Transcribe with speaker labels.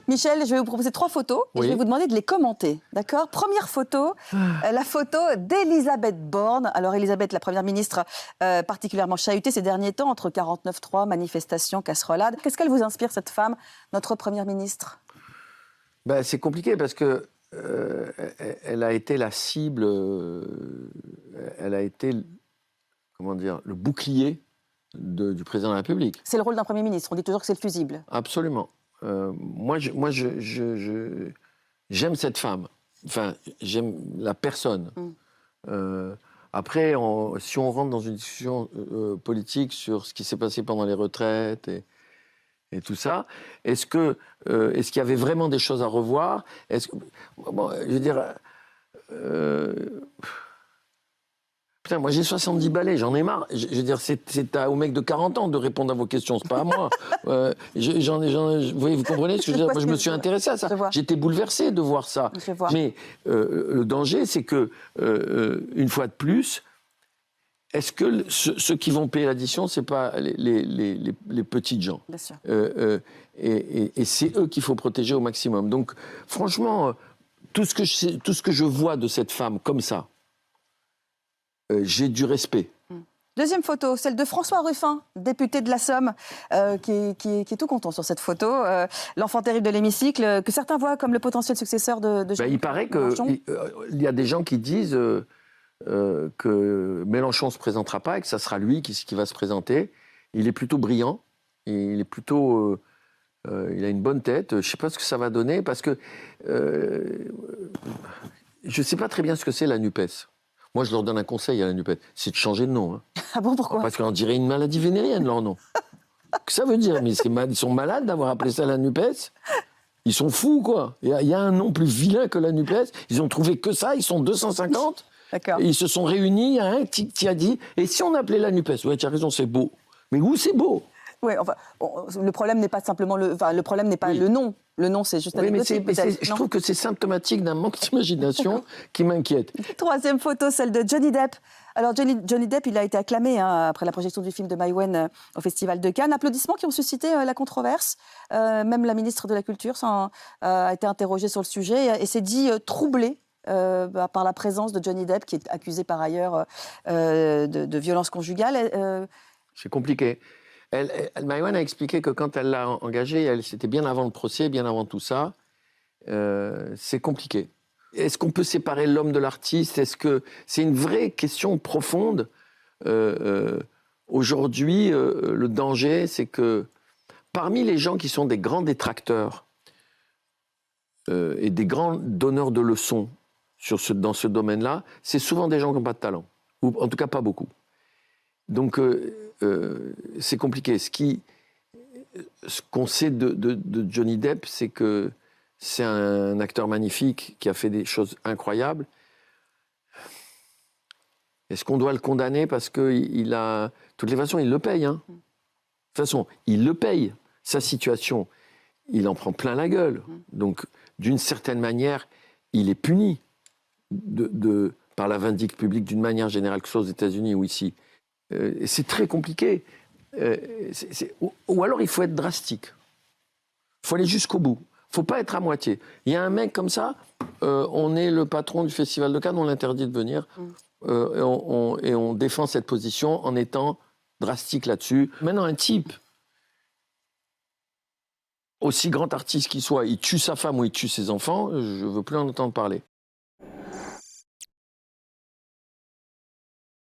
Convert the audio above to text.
Speaker 1: Michel, je vais vous proposer 3 photos et
Speaker 2: Oui.
Speaker 1: je vais vous demander de les commenter. D'accord? Première photo, la photo d'Elisabeth Borne. Alors, Elisabeth, la première ministre, particulièrement chahutée ces derniers temps entre 49.3, manifestations, casserolades. Qu'est-ce qu'elle vous inspire, cette femme, notre première ministre?
Speaker 2: Ben, c'est compliqué parce que elle a été la cible, elle a été, comment dire, le bouclier du président de la République.
Speaker 1: C'est le rôle d'un Premier ministre. On dit toujours que c'est le fusible.
Speaker 2: Absolument. J'aime cette femme. Enfin, j'aime la personne. Après, si on rentre dans une discussion politique sur ce qui s'est passé pendant les retraites et tout ça, est-ce qu'il y avait vraiment des choses à revoir? Bon, je veux dire... Putain, moi j'ai 70 balais, j'en ai marre. Je veux dire, c'est au mec de 40 ans de répondre à vos questions, c'est pas à moi. Vous comprenez ce que je veux dire? Moi, je me suis intéressé à ça. J'étais bouleversé de voir ça. Mais le danger, c'est que, une fois de plus, est-ce que ceux qui vont payer l'addition, c'est pas les petites gens?
Speaker 1: Bien sûr.
Speaker 2: Et c'est eux qu'il faut protéger au maximum. Donc, franchement, tout ce que je vois de cette femme comme ça, j'ai du respect.
Speaker 1: Deuxième photo, celle de François Ruffin, député de la Somme, qui est tout content sur cette photo. L'enfant terrible de l'hémicycle, que certains voient comme le potentiel successeur de
Speaker 2: Il paraît qu'il y a des gens qui disent que Mélenchon ne se présentera pas et que ça sera lui qui va se présenter. Il est plutôt brillant, il est plutôt... il a une bonne tête. Je ne sais pas ce que ça va donner parce que je ne sais pas très bien ce que c'est la NUPES. Moi, je leur donne un conseil à la NUPES, c'est de changer de nom. Hein.
Speaker 1: Ah bon, pourquoi?
Speaker 2: Parce qu'on dirait une maladie vénérienne, leur nom. Qu'est-ce que ça veut dire? Mais ils sont malades d'avoir appelé ça la NUPES. Ils sont fous, quoi. Il y a un nom plus vilain que la NUPES. Ils ont trouvé que ça, ils sont 250.
Speaker 1: D'accord.
Speaker 2: Et ils se sont réunis, il y a un qui a dit, et si on appelait la NUPES? Ouais, tu as raison, c'est beau. Mais où c'est beau?
Speaker 1: Oui, enfin, le problème n'est pas simplement le problème n'est pas le nom. Le nom, c'est juste anecdotique, peut-être.
Speaker 2: Je trouve que c'est symptomatique d'un manque d'imagination qui m'inquiète.
Speaker 1: Troisième photo, celle de Johnny Depp. Alors, Johnny Depp, il a été acclamé après la projection du film de Maïwenn au Festival de Cannes. Applaudissements qui ont suscité la controverse. Même la ministre de la Culture a été interrogée sur le sujet et s'est dit troublée par la présence de Johnny Depp, qui est accusé par ailleurs de violence conjugale.
Speaker 2: C'est compliqué. Maïwenn a expliqué que quand elle l'a engagé, c'était bien avant le procès, bien avant tout ça. C'est compliqué. Est-ce qu'on peut séparer l'homme de l'artiste? Est-ce que c'est une vraie question profonde? Aujourd'hui, le danger, c'est que parmi les gens qui sont des grands détracteurs et des grands donneurs de leçons dans ce domaine-là, c'est souvent des gens qui n'ont pas de talent, ou en tout cas pas beaucoup. Donc, c'est compliqué. Ce qu'on sait de Johnny Depp, c'est que c'est un acteur magnifique qui a fait des choses incroyables. Est-ce qu'on doit le condamner parce qu'il a... De toutes les façons, il le paye. Hein. De toute façon, il le paye. Sa situation, il en prend plein la gueule. Donc, d'une certaine manière, il est puni par la vindicte publique d'une manière générale, que ce soit aux États-Unis ou ici. C'est très compliqué. Ou alors il faut être drastique. Il faut aller jusqu'au bout. Il ne faut pas être à moitié. Il y a un mec comme ça, on est le patron du Festival de Cannes, on l'interdit de venir. Et on défend cette position en étant drastique là-dessus. Maintenant, un type, aussi grand artiste qu'il soit, il tue sa femme ou il tue ses enfants, je ne veux plus en entendre parler.